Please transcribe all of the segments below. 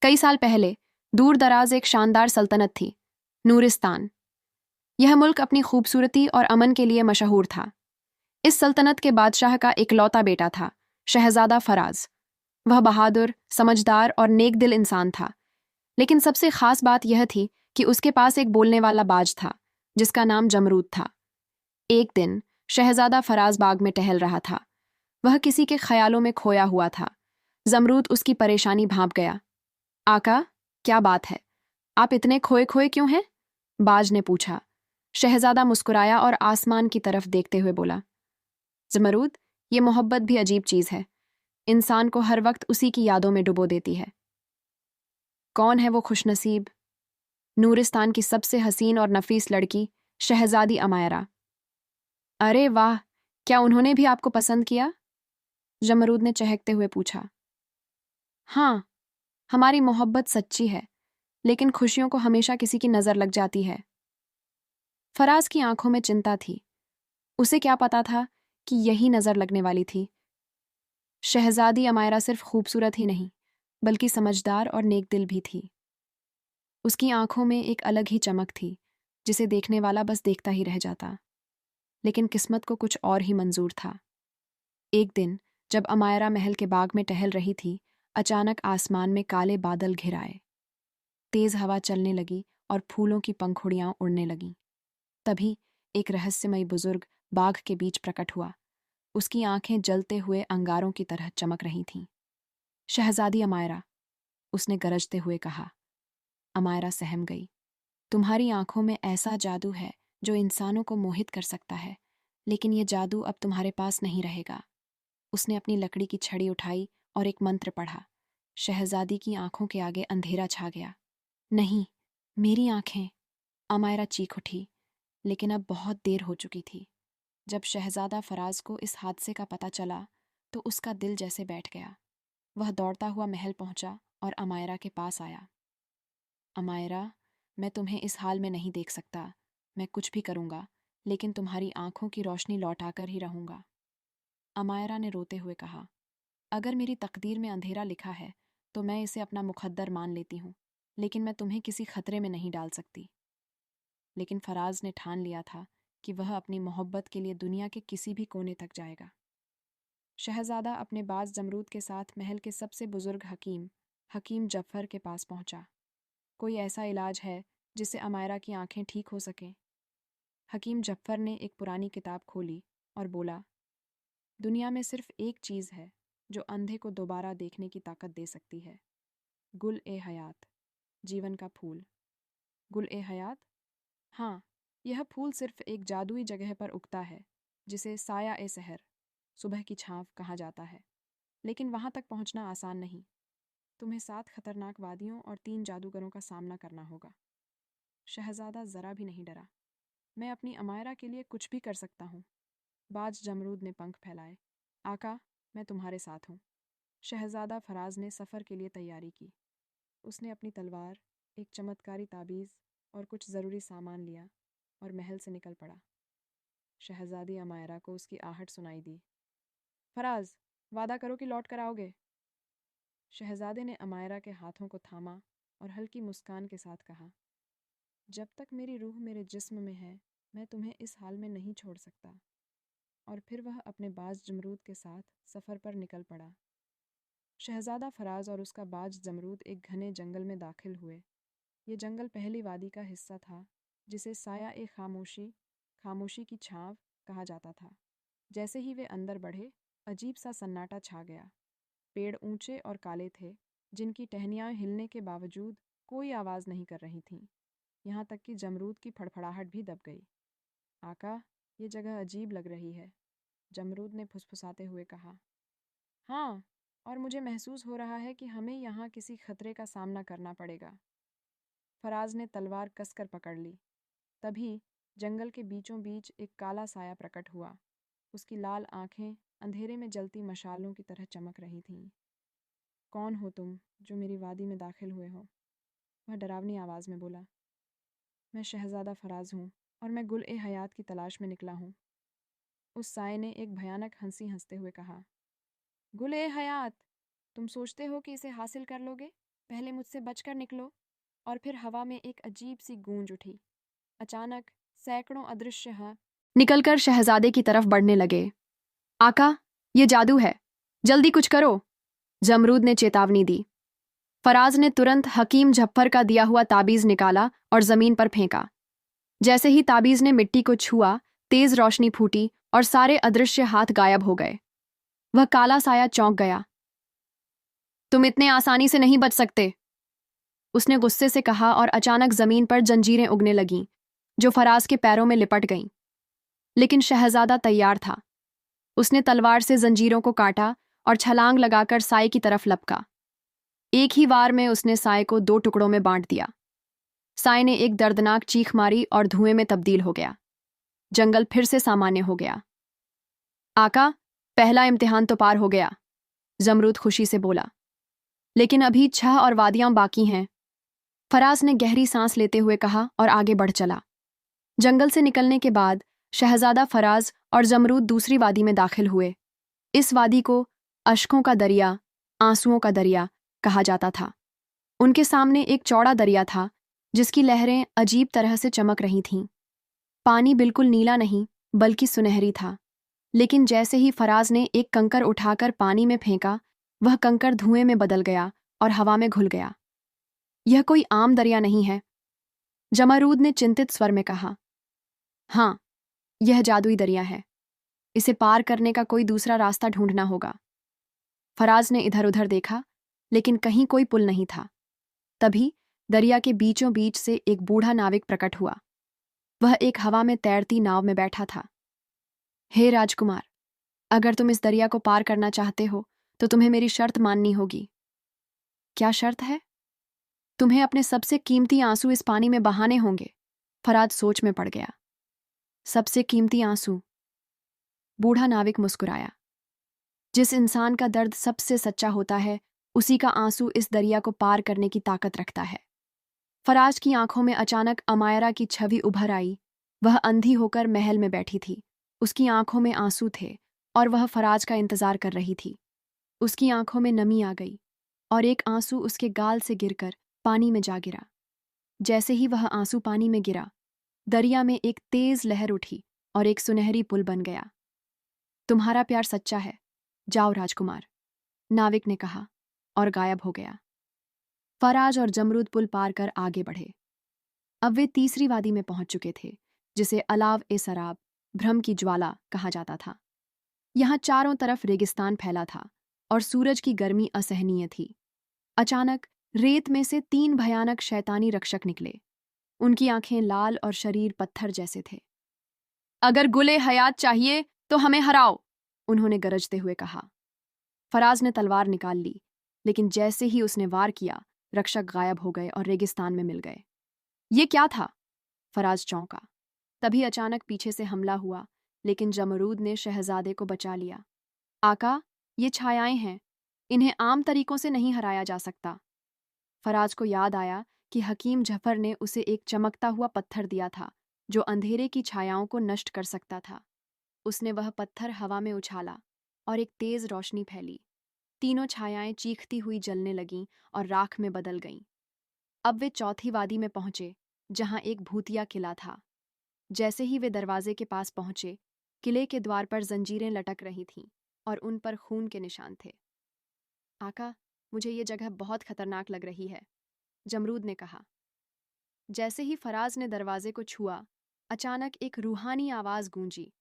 कई साल पहले दूर दराज एक शानदार सल्तनत थी, नूरिस्तान। यह मुल्क अपनी खूबसूरती और अमन के लिए मशहूर था। इस सल्तनत के बादशाह का इकलौता बेटा था, शहजादा फराज। वह बहादुर, समझदार और नेक दिल इंसान था। लेकिन सबसे खास बात यह थी कि उसके पास एक बोलने वाला बाज था, जिसका नाम जमरूद था। एक दिन शहजादा फराज बाग में टहल रहा था। वह किसी के ख्यालों में खोया हुआ था। जमरूद उसकी परेशानी भांप गया। आका, क्या बात है? आप इतने खोए खोए क्यों हैं? बाज ने पूछा। शहजादा मुस्कुराया और आसमान की तरफ देखते हुए बोला, जमरूद, ये मोहब्बत भी अजीब चीज है। इंसान को हर वक्त उसी की यादों में डुबो देती है। कौन है वो खुशनसीब? नूरिस्तान की सबसे हसीन और नफीस लड़की, शहजादी अमायरा। अरे वाह, क्या उन्होंने भी आपको पसंद किया? जमरूद ने चहकते हुए पूछा। हाँ, हमारी मोहब्बत सच्ची है, लेकिन खुशियों को हमेशा किसी की नजर लग जाती है। फराज की आंखों में चिंता थी। उसे क्या पता था कि यही नजर लगने वाली थी। शहजादी अमायरा सिर्फ खूबसूरत ही नहीं, बल्कि समझदार और नेक दिल भी थी। उसकी आंखों में एक अलग ही चमक थी, जिसे देखने वाला बस देखता ही रह जाता। लेकिन किस्मत को कुछ और ही मंजूर था। एक दिन जब अमायरा महल के बाग में टहल रही थी, अचानक आसमान में काले बादल घिर आए। तेज हवा चलने लगी और फूलों की पंखुड़ियां उड़ने लगीं। तभी एक रहस्यमयी बुजुर्ग बाग के बीच प्रकट हुआ। उसकी आंखें जलते हुए अंगारों की तरह चमक रही थीं। शहजादी अमायरा, उसने गरजते हुए कहा। अमायरा सहम गई। तुम्हारी आंखों में ऐसा जादू है जो इंसानों को मोहित कर सकता है, लेकिन ये जादू अब तुम्हारे पास नहीं रहेगा। उसने अपनी लकड़ी की छड़ी उठाई और एक मंत्र पढ़ा। शहजादी की आंखों के आगे अंधेरा छा गया। नहीं, मेरी आंखें! अमायरा चीख उठी, लेकिन अब बहुत देर हो चुकी थी। जब शहजादा फराज को इस हादसे का पता चला, तो उसका दिल जैसे बैठ गया। वह दौड़ता हुआ महल पहुंचा और अमायरा के पास आया। अमायरा, मैं तुम्हें इस हाल में नहीं देख सकता। मैं कुछ भी करूंगा, लेकिन तुम्हारी आंखों की रोशनी लौटाकर ही रहूंगा। अमायरा ने रोते हुए कहा, अगर मेरी तकदीर में अंधेरा लिखा है, तो मैं इसे अपना मुकद्दर मान लेती हूँ, लेकिन मैं तुम्हें किसी खतरे में नहीं डाल सकती। लेकिन फराज ने ठान लिया था कि वह अपनी मोहब्बत के लिए दुनिया के किसी भी कोने तक जाएगा। शहजादा अपने बाज जमरूद के साथ महल के सबसे बुजुर्ग हकीम जफ़र के पास पहुंचा। कोई ऐसा इलाज है जिससे अमायरा की आंखें ठीक हो सकें? हकीम जफ़र ने एक पुरानी किताब खोली और बोला, दुनिया में सिर्फ एक चीज़ है जो अंधे को दोबारा देखने की ताकत दे सकती है। गुल ए हयात, जीवन का फूल। गुल ए हयात? हाँ, यह फूल सिर्फ एक जादुई जगह पर उगता है, जिसे साया ए सहर, सुबह की छांव कहा जाता है। लेकिन वहां तक पहुंचना आसान नहीं। तुम्हें 7 खतरनाक वादियों और 3 जादूगरों का सामना करना होगा। शहजादा जरा भी नहीं डरा। मैं अपनी अमायरा के लिए कुछ भी कर सकता हूँ। बाज जमरूद ने पंख फैलाए। आका, मैं तुम्हारे साथ हूँ। शहजादा फराज ने सफ़र के लिए तैयारी की। उसने अपनी तलवार, एक चमत्कारी ताबीज़ और कुछ ज़रूरी सामान लिया और महल से निकल पड़ा। शहजादी अमायरा को उसकी आहट सुनाई दी। फराज, वादा करो कि लौट कर आओगे। शहजादे ने अमायरा के हाथों को थामा और हल्की मुस्कान के साथ कहा, जब तक मेरी रूह मेरे जिस्म में है, मैं तुम्हें इस हाल में नहीं छोड़ सकता। और फिर वह अपने बाज जमरूद के साथ सफ़र पर निकल पड़ा। शहजादा फराज और उसका बाज जमरूद एक घने जंगल में दाखिल हुए। ये जंगल पहली वादी का हिस्सा था, जिसे साया ए खामोशी, खामोशी की छांव कहा जाता था। जैसे ही वे अंदर बढ़े, अजीब सा सन्नाटा छा गया। पेड़ ऊंचे और काले थे, जिनकी टहनियाँ हिलने के बावजूद कोई आवाज़ नहीं कर रही थीं। यहाँ तक कि जमरूद की फड़फड़ाहट भी दब गई। आका, ये जगह अजीब लग रही है, जमरूद ने फुसफुसाते हुए कहा। हाँ, और मुझे महसूस हो रहा है कि हमें यहाँ किसी खतरे का सामना करना पड़ेगा। फराज ने तलवार कसकर पकड़ ली। तभी जंगल के बीचों बीच एक काला साया प्रकट हुआ। उसकी लाल आंखें अंधेरे में जलती मशालों की तरह चमक रही थीं। कौन हो तुम जो मेरी वादी में दाखिल हुए हो? वह डरावनी आवाज़ में बोला। मैं शहजादा फराज हूँ और मैं गुल ए हयात की तलाश में निकला हूँ। उस साये ने एक भयानक हंसी हंसते हुए कहा। गुल ए हयात, तुम सोचते हो कि इसे हासिल कर लोगे? पहले मुझसे बचकर निकलो। और फिर हवा में एक अजीब सी गूंज उठी। अचानक सैकड़ों अदृश्य हाथ निकलकर शहजादे की तरफ बढ़ने लगे। आका, ये जादू है, जल्दी कुछ करो, जमरूद ने चेतावनी दी। फराज ने तुरंत हकीम जफ्फर का दिया हुआ ताबीज निकाला और जमीन पर फेंका। जैसे ही ताबीज ने मिट्टी को छुआ, तेज रोशनी फूटी और सारे अदृश्य हाथ गायब हो गए। वह काला साया चौंक गया। तुम इतने आसानी से नहीं बच सकते, उसने गुस्से से कहा और अचानक जमीन पर जंजीरें उगने लगीं, जो फराज के पैरों में लिपट गईं। लेकिन शहजादा तैयार था। उसने तलवार से जंजीरों को काटा और छलांग लगाकर साए की तरफ लपका। एक ही वार में उसने साए को 2 टुकड़ों में बांट दिया। साए ने एक दर्दनाक चीख मारी और धुएं में तब्दील हो गया। जंगल फिर से सामान्य हो गया। आका, पहला इम्तिहान तो पार हो गया, जमरूद खुशी से बोला। लेकिन अभी 6 और वादियां बाकी हैं, फराज ने गहरी सांस लेते हुए कहा और आगे बढ़ चला। जंगल से निकलने के बाद शहजादा फराज और जमरूद दूसरी वादी में दाखिल हुए। इस वादी को अश्कों का दरिया, आंसुओं का दरिया कहा जाता था। उनके सामने एक चौड़ा दरिया था, जिसकी लहरें अजीब तरह से चमक रही थीं। पानी बिल्कुल नीला नहीं, बल्कि सुनहरी था। लेकिन जैसे ही फराज ने एक कंकर उठाकर पानी में फेंका, वह कंकर धुएं में बदल गया और हवा में घुल गया। यह कोई आम दरिया नहीं है, जमरूद ने चिंतित स्वर में कहा। हाँ, यह जादुई दरिया है। इसे पार करने का कोई दूसरा रास्ता ढूंढना होगा। फराज ने इधर उधर देखा, लेकिन कहीं कोई पुल नहीं था। तभी दरिया के बीचों बीच से एक बूढ़ा नाविक प्रकट हुआ। वह एक हवा में तैरती नाव में बैठा था। हे राजकुमार, अगर तुम इस दरिया को पार करना चाहते हो तो तुम्हें मेरी शर्त माननी होगी। क्या शर्त है? तुम्हें अपने सबसे कीमती आंसू इस पानी में बहाने होंगे। फराज सोच में पड़ गया। सबसे कीमती आंसू? बूढ़ा नाविक मुस्कुराया। जिस इंसान का दर्द सबसे सच्चा होता है, उसी का आंसू इस दरिया को पार करने की ताकत रखता है। फराज की आंखों में अचानक अमायरा की छवि उभर आई। वह अंधी होकर महल में बैठी थी। उसकी आंखों में आंसू थे और वह फराज का इंतजार कर रही थी। उसकी आंखों में नमी आ गई और एक आंसू उसके गाल से गिरकर पानी में जा गिरा। जैसे ही वह आंसू पानी में गिरा, दरिया में एक तेज लहर उठी और एक सुनहरी पुल बन गया। तुम्हारा प्यार सच्चा है, जाओ राजकुमार, नाविक ने कहा और गायब हो गया। फराज और जमरूद पुल पार कर आगे बढ़े। अब वे तीसरी वादी में पहुंच चुके थे, जिसे अलाव ए सराब, भ्रम की ज्वाला कहा जाता था। यहाँ चारों तरफ रेगिस्तान फैला था और सूरज की गर्मी असहनीय थी। अचानक रेत में से 3 भयानक शैतानी रक्षक निकले। उनकी आंखें लाल और शरीर पत्थर जैसे थे। अगर गुले हयात चाहिए तो हमें हराओ, उन्होंने गरजते हुए कहा। फराज ने तलवार निकाल ली, लेकिन जैसे ही उसने वार किया, रक्षक गायब हो गए और रेगिस्तान में मिल गए। ये क्या था? फराज चौंका। तभी अचानक पीछे से हमला हुआ, लेकिन जमरूद ने शहजादे को बचा लिया। आका, ये छायाएं हैं, इन्हें आम तरीकों से नहीं हराया जा सकता। फराज को याद आया कि हकीम जफर ने उसे एक चमकता हुआ पत्थर दिया था, जो अंधेरे की छायाओं को नष्ट कर सकता था। उसने वह पत्थर हवा में उछाला और एक तेज रोशनी फैली। तीनों छायाएं चीखती हुई जलने लगीं और राख में बदल गईं। अब वे चौथी वादी में पहुंचे, जहां एक भूतिया किला था। जैसे ही वे दरवाजे के पास पहुंचे, किले के द्वार पर जंजीरें लटक रही थीं और उन पर खून के निशान थे। आका, मुझे ये जगह बहुत खतरनाक लग रही है, जमरूद ने कहा। जैसे ही फराज ने दरवाजे को छुआ, अचानक एक रूहानी आवाज गूंजी।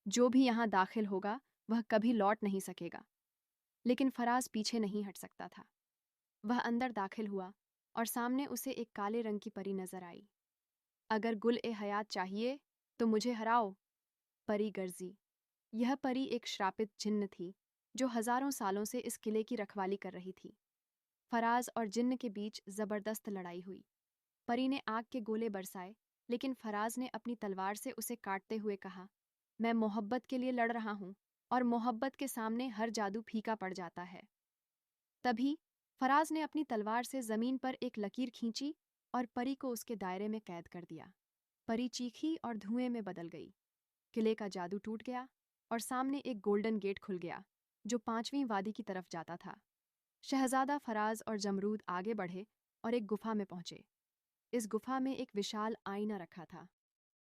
जो भी यहाँ दाखिल होगा, वह कभी लौट नहीं सकेगा। लेकिन फराज पीछे नहीं हट सकता था। वह अंदर दाखिल हुआ और सामने उसे एक काले रंग की परी नजर आई। अगर गुल ए हयात चाहिए तो मुझे हराओ, परी गर्जी। यह परी एक श्रापित जिन्न थी, जो हजारों सालों से इस किले की रखवाली कर रही थी। फराज और जिन्न के बीच जबरदस्त लड़ाई हुई। परी ने आग के गोले बरसाए, लेकिन फराज ने अपनी तलवार से उसे काटते हुए कहा, मैं मोहब्बत के लिए लड़ रहा हूं और मोहब्बत के सामने हर जादू फीका पड़ जाता है। तभी फराज ने अपनी तलवार से जमीन पर एक लकीर खींची और परी को उसके दायरे में कैद कर दिया। परी चीखी और धुएं में बदल गई। किले का जादू टूट गया और सामने एक गोल्डन गेट खुल गया, जो 5वीं वादी की तरफ जाता था। शहजादा फराज और जमरूद आगे बढ़े और एक गुफा में पहुंचे। इस गुफा में एक विशाल आईना रखा था।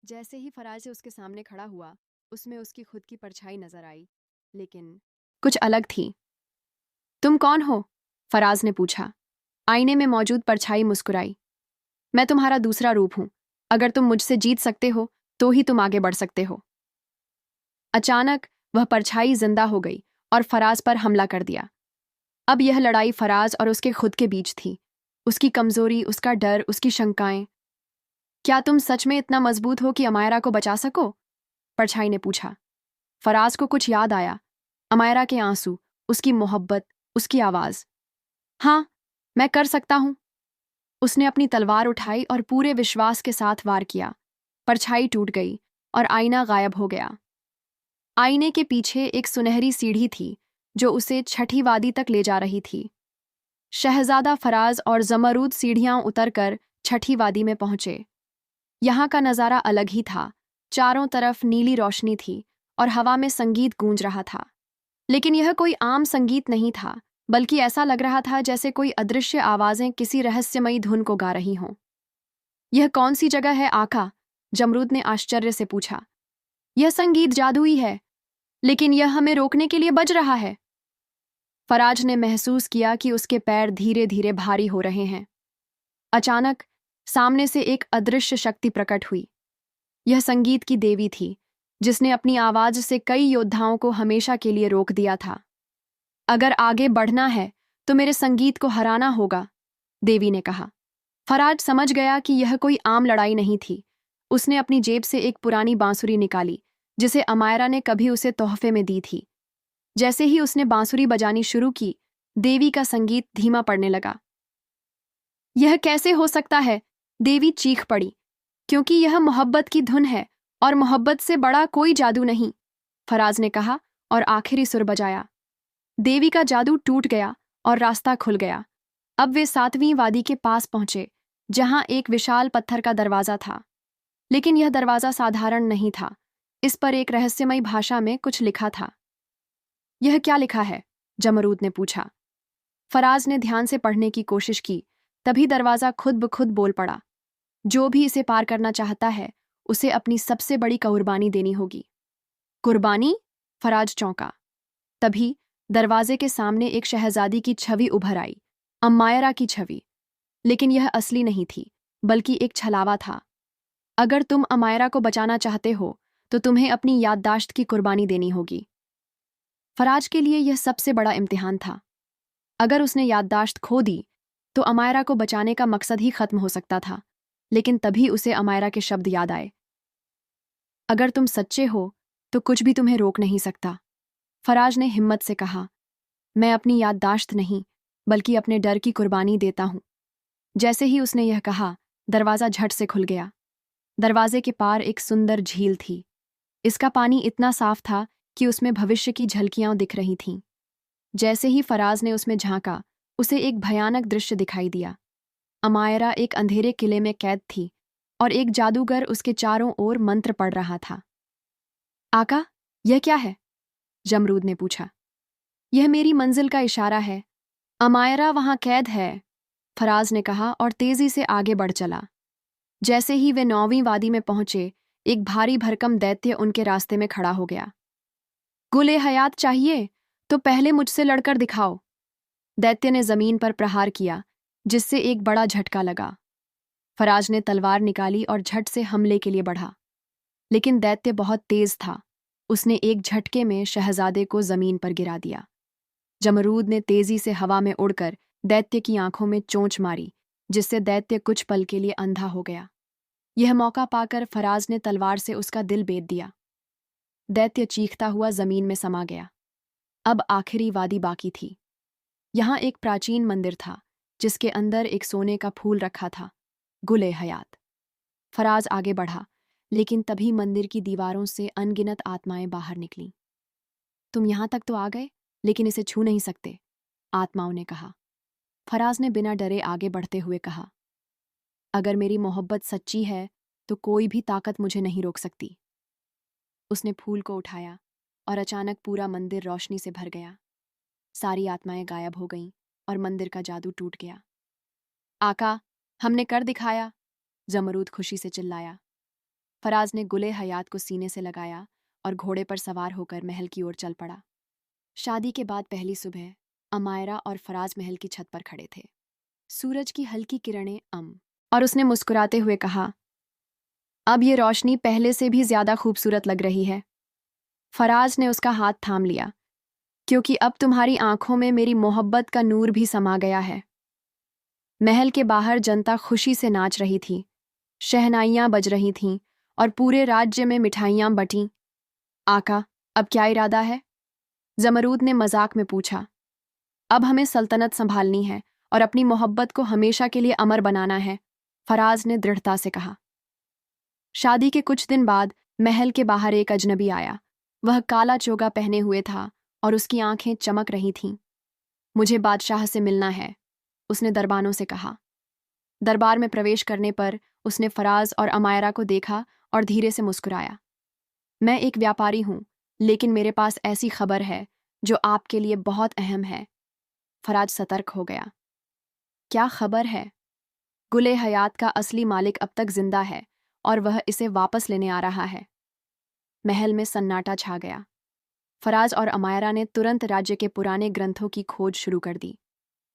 जैसे ही फराज से उसके सामने खड़ा हुआ, उसमें उसकी खुद की परछाई नजर आई, लेकिन कुछ अलग थी। तुम कौन हो? फराज ने पूछा। आईने में मौजूद परछाई मुस्कुराई। मैं तुम्हारा दूसरा रूप हूं। अगर तुम मुझसे जीत सकते हो तो ही तुम आगे बढ़ सकते हो। अचानक वह परछाई जिंदा हो गई और फराज पर हमला कर दिया। अब यह लड़ाई फराज और उसके खुद के बीच थी। उसकी कमजोरी, उसका डर, उसकी शंकाएं। क्या तुम सच में इतना मजबूत हो कि अमायरा को बचा सको? परछाई ने पूछा। फराज को कुछ याद आया। अमायरा के आंसू, उसकी मोहब्बत, उसकी आवाज। हाँ, मैं कर सकता हूं। उसने अपनी तलवार उठाई और पूरे विश्वास के साथ वार किया। परछाई टूट गई और आईना गायब हो गया। आईने के पीछे एक सुनहरी सीढ़ी थी जो उसे छठी वादी तक ले जा रही थी। शहजादा फराज और जमरूद सीढ़ियां उतरकर छठी वादी में पहुंचे। यहाँ का नज़ारा अलग ही था। चारों तरफ नीली रोशनी थी और हवा में संगीत गूंज रहा था। लेकिन यह कोई आम संगीत नहीं था, बल्कि ऐसा लग रहा था जैसे कोई अदृश्य आवाजें किसी रहस्यमयी धुन को गा रही हों। यह कौन सी जगह है आका? जमरूद ने आश्चर्य से पूछा। यह संगीत जादुई है, लेकिन यह हमें रोकने के लिए बज रहा है। फराज ने महसूस किया कि उसके पैर धीरे धीरे भारी हो रहे हैं। अचानक सामने से एक अदृश्य शक्ति प्रकट हुई। यह संगीत की देवी थी, जिसने अपनी आवाज से कई योद्धाओं को हमेशा के लिए रोक दिया था। अगर आगे बढ़ना है तो मेरे संगीत को हराना होगा, देवी ने कहा। फराज समझ गया कि यह कोई आम लड़ाई नहीं थी। उसने अपनी जेब से एक पुरानी बांसुरी निकाली, जिसे अमायरा ने कभी उसे तोहफे में दी थी। जैसे ही उसने बांसुरी बजानी शुरू की, देवी का संगीत धीमा पड़ने लगा। यह कैसे हो सकता है? देवी चीख पड़ी। क्योंकि यह मोहब्बत की धुन है, और मोहब्बत से बड़ा कोई जादू नहीं, फराज ने कहा और आखिरी सुर बजाया। देवी का जादू टूट गया और रास्ता खुल गया। अब वे 7वीं वादी के पास पहुंचे, जहां एक विशाल पत्थर का दरवाजा था। लेकिन यह दरवाजा साधारण नहीं था। इस पर एक रहस्यमयी भाषा में कुछ लिखा था। यह क्या लिखा है? जमरूद ने पूछा। फराज ने ध्यान से पढ़ने की कोशिश की। तभी दरवाजा खुद ब खुद बोल पड़ा। जो भी इसे पार करना चाहता है, उसे अपनी सबसे बड़ी कुर्बानी देनी होगी। कुर्बानी? फराज चौंका। तभी दरवाजे के सामने एक शहजादी की छवि उभर आई। अम्मायरा की छवि। लेकिन यह असली नहीं थी, बल्कि एक छलावा था। अगर तुम अमायरा को बचाना चाहते हो तो तुम्हें अपनी याददाश्त की कुर्बानी देनी होगी। फराज के लिए यह सबसे बड़ा इम्तिहान था। अगर उसने याददाश्त खो दी तो अमायरा को बचाने का मकसद ही खत्म हो सकता था। लेकिन तभी उसे अमायरा के शब्द याद आए। अगर तुम सच्चे हो तो कुछ भी तुम्हें रोक नहीं सकता। फराज ने हिम्मत से कहा। मैं अपनी याददाश्त नहीं, बल्कि अपने डर की कुर्बानी देता हूं। जैसे ही उसने यह कहा, दरवाजा झट से खुल गया। दरवाजे के पार एक सुंदर झील थी। इसका पानी इतना साफ था कि उसमें भविष्य की झलकियां दिख रही थीं। जैसे ही फराज ने उसमें झांका, उसे एक भयानक दृश्य दिखाई दिया। अमायरा एक अंधेरे किले में कैद थी और एक जादूगर उसके चारों ओर मंत्र पढ़ रहा था। आका, यह क्या है? जमरूद ने पूछा। यह मेरी मंजिल का इशारा है। अमायरा वहां कैद है, फराज ने कहा और तेजी से आगे बढ़ चला। जैसे ही वे 9वीं वादी में पहुंचे, एक भारी भरकम दैत्य उनके रास्ते में खड़ा हो गया। गुले हयात चाहिए तो पहले मुझसे लड़कर दिखाओ। दैत्य ने जमीन पर प्रहार किया, जिससे एक बड़ा झटका लगा। फराज ने तलवार निकाली और झट से हमले के लिए बढ़ा। लेकिन दैत्य बहुत तेज था। उसने एक झटके में शहजादे को जमीन पर गिरा दिया। जमरूद ने तेजी से हवा में उड़कर दैत्य की आंखों में चोंच मारी, जिससे दैत्य कुछ पल के लिए अंधा हो गया। यह मौका पाकर फराज ने तलवार से उसका दिल बेध दिया। दैत्य चीखता हुआ जमीन में समा गया। अब आखिरी वादी बाकी थी। यहाँ एक प्राचीन मंदिर था, जिसके अंदर एक सोने का फूल रखा था, गुले हयात। फराज आगे बढ़ा, लेकिन तभी मंदिर की दीवारों से अनगिनत आत्माएं बाहर निकलीं। तुम यहां तक तो आ गए, लेकिन इसे छू नहीं सकते, आत्माओं ने कहा। फराज ने बिना डरे आगे बढ़ते हुए कहा। अगर मेरी मोहब्बत सच्ची है तो कोई भी ताकत मुझे नहीं रोक सकती। उसने फूल को उठाया और अचानक पूरा मंदिर रोशनी से भर गया। सारी आत्माएं गायब हो गईं और मंदिर का जादू टूट गया। आका, हमने कर दिखाया, जमरूद खुशी से चिल्लाया। फराज ने गुले हयात को सीने से लगाया और घोड़े पर सवार होकर महल की ओर चल पड़ा। शादी के बाद पहली सुबह अमायरा और फराज महल की छत पर खड़े थे। सूरज की हल्की किरणें और उसने मुस्कुराते हुए कहा, अब ये रोशनी पहले से भी ज्यादा खूबसूरत लग रही है। फराज ने उसका हाथ थाम लिया, क्योंकि अब तुम्हारी आंखों में मेरी मोहब्बत का नूर भी समा गया है। महल के बाहर जनता खुशी से नाच रही थी, शहनाइयां बज रही थीं और पूरे राज्य में मिठाइयां बटीं। आका, अब क्या इरादा है? जमरूद ने मजाक में पूछा। अब हमें सल्तनत संभालनी है और अपनी मोहब्बत को हमेशा के लिए अमर बनाना है, फराज ने दृढ़ता से कहा। शादी के कुछ दिन बाद महल के बाहर एक अजनबी आया। वह काला चोगा पहने हुए था और उसकी आंखें चमक रही थीं। मुझे बादशाह से मिलना है, उसने दरबानों से कहा। दरबार में प्रवेश करने पर उसने फराज और अमायरा को देखा और धीरे से मुस्कुराया। मैं एक व्यापारी हूं, लेकिन मेरे पास ऐसी खबर है जो आपके लिए बहुत अहम है। फराज सतर्क हो गया। क्या खबर है? गुले हयात का असली मालिक अब तक जिंदा है और वह इसे वापस लेने आ रहा है। महल में सन्नाटा छा गया। फराज और अमायरा ने तुरंत राज्य के पुराने ग्रंथों की खोज शुरू कर दी।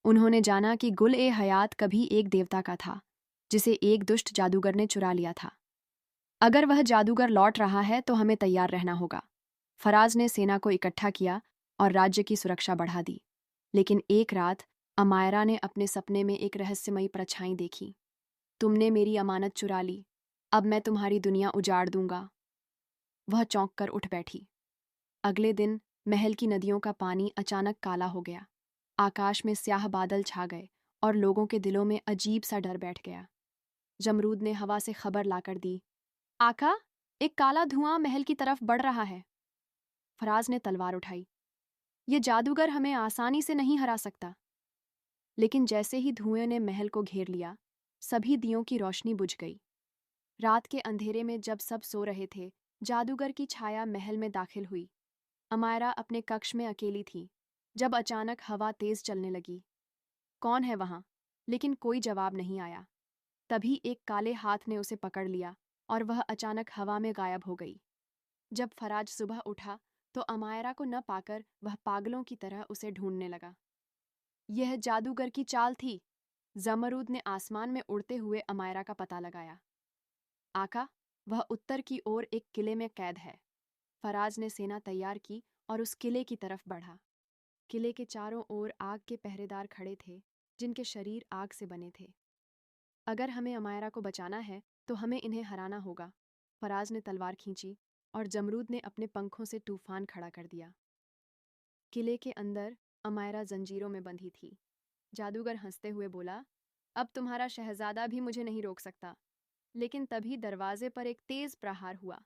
उन्होंने जाना कि गुल ए हयात कभी एक देवता का था, जिसे एक दुष्ट जादूगर ने चुरा लिया था। अगर वह जादूगर लौट रहा है तो हमें तैयार रहना होगा। फराज ने सेना को इकट्ठा किया और राज्य की सुरक्षा बढ़ा दी। लेकिन एक रात अमायरा ने अपने सपने में एक रहस्यमयी परछाई देखी। तुमने मेरी अमानत चुरा ली, अब मैं तुम्हारी दुनिया उजाड़ दूंगा। वह चौंक कर उठ बैठी। अगले दिन महल की नदियों का पानी अचानक काला हो गया। आकाश में स्याह बादल छा गए और लोगों के दिलों में अजीब सा डर बैठ गया। जमरूद ने हवा से खबर लाकर दी, आका, एक काला धुआं महल की तरफ बढ़ रहा है। फराज ने तलवार उठाई। ये जादूगर हमें आसानी से नहीं हरा सकता। लेकिन जैसे ही धुएं ने महल को घेर लिया, सभी दियों की रोशनी बुझ गई। रात के अंधेरे में जब सब सो रहे थे, जादूगर की छाया महल में दाखिल हुई। अमायरा अपने कक्ष में अकेली थी, जब अचानक हवा तेज चलने लगी। कौन है वहां? लेकिन कोई जवाब नहीं आया। तभी एक काले हाथ ने उसे पकड़ लिया और वह अचानक हवा में गायब हो गई। जब फराज सुबह उठा तो अमायरा को न पाकर वह पागलों की तरह उसे ढूंढने लगा। यह जादूगर की चाल थी। जमरूद ने आसमान में उड़ते हुए अमायरा का पता लगाया। आका, वह उत्तर की ओर एक किले में कैद है। फराज ने सेना तैयार की और उस किले की तरफ बढ़ा। किले के चारों ओर आग के पहरेदार खड़े थे, जिनके शरीर आग से बने थे। अगर हमें अमायरा को बचाना है तो हमें इन्हें हराना होगा। फराज ने तलवार खींची और जमरूद ने अपने पंखों से तूफान खड़ा कर दिया। किले के अंदर अमायरा जंजीरों में बंधी थी। जादूगर हंसते हुए बोला, अब तुम्हारा शहजादा भी मुझे नहीं रोक सकता। लेकिन तभी दरवाजे पर एक तेज प्रहार हुआ।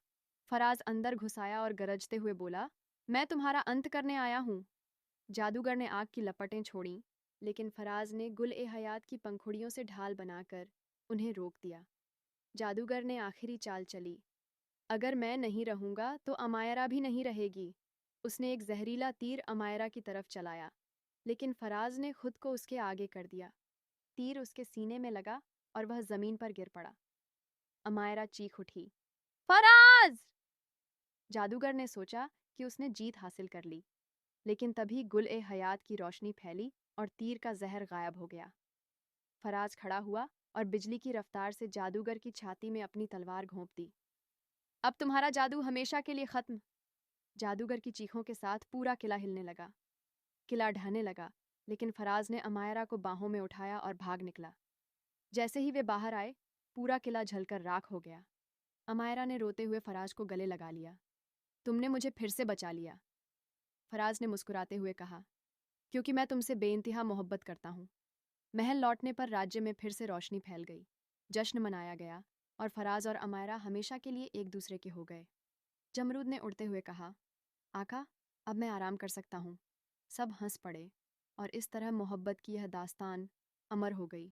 फराज अंदर घुसाया और गरजते हुए बोला, मैं तुम्हारा अंत करने आया हूं। जादूगर ने आग की लपटें छोड़ीं, लेकिन फराज ने गुल ए हयात की पंखुड़ियों से ढाल बनाकर उन्हें रोक दिया। जादूगर ने आखिरी चाल चली, अगर मैं नहीं रहूंगा तो अमायरा भी नहीं रहेगी। उसने एक जहरीला तीर अमायरा की तरफ चलाया, लेकिन फराज ने खुद को उसके आगे कर दिया। तीर उसके सीने में लगा और वह जमीन पर गिर पड़ा। अमायरा चीख उठी, फराज! जादूगर ने सोचा कि उसने जीत हासिल कर ली, लेकिन तभी गुल ए हयात की रोशनी फैली और तीर का जहर गायब हो गया। फराज खड़ा हुआ और बिजली की रफ्तार से जादूगर की छाती में अपनी तलवार घोंप दी। अब तुम्हारा जादू हमेशा के लिए खत्म। जादूगर की चीखों के साथ पूरा किला हिलने लगा। किला ढहने लगा, लेकिन फराज ने अमायरा को बाहों में उठाया और भाग निकला। जैसे ही वे बाहर आए, पूरा किला जलकर राख हो गया। अमायरा ने रोते हुए फराज को गले लगा लिया। तुमने मुझे फिर से बचा लिया। फराज ने मुस्कुराते हुए कहा, क्योंकि मैं तुमसे बेइंतहा मोहब्बत करता हूँ। महल लौटने पर राज्य में फिर से रोशनी फैल गई। जश्न मनाया गया और फराज और अमायरा हमेशा के लिए एक दूसरे के हो गए। जमरूद ने उड़ते हुए कहा, आका, अब मैं आराम कर सकता हूँ। सब हंस पड़े और इस तरह मोहब्बत की यह दास्तान अमर हो गई।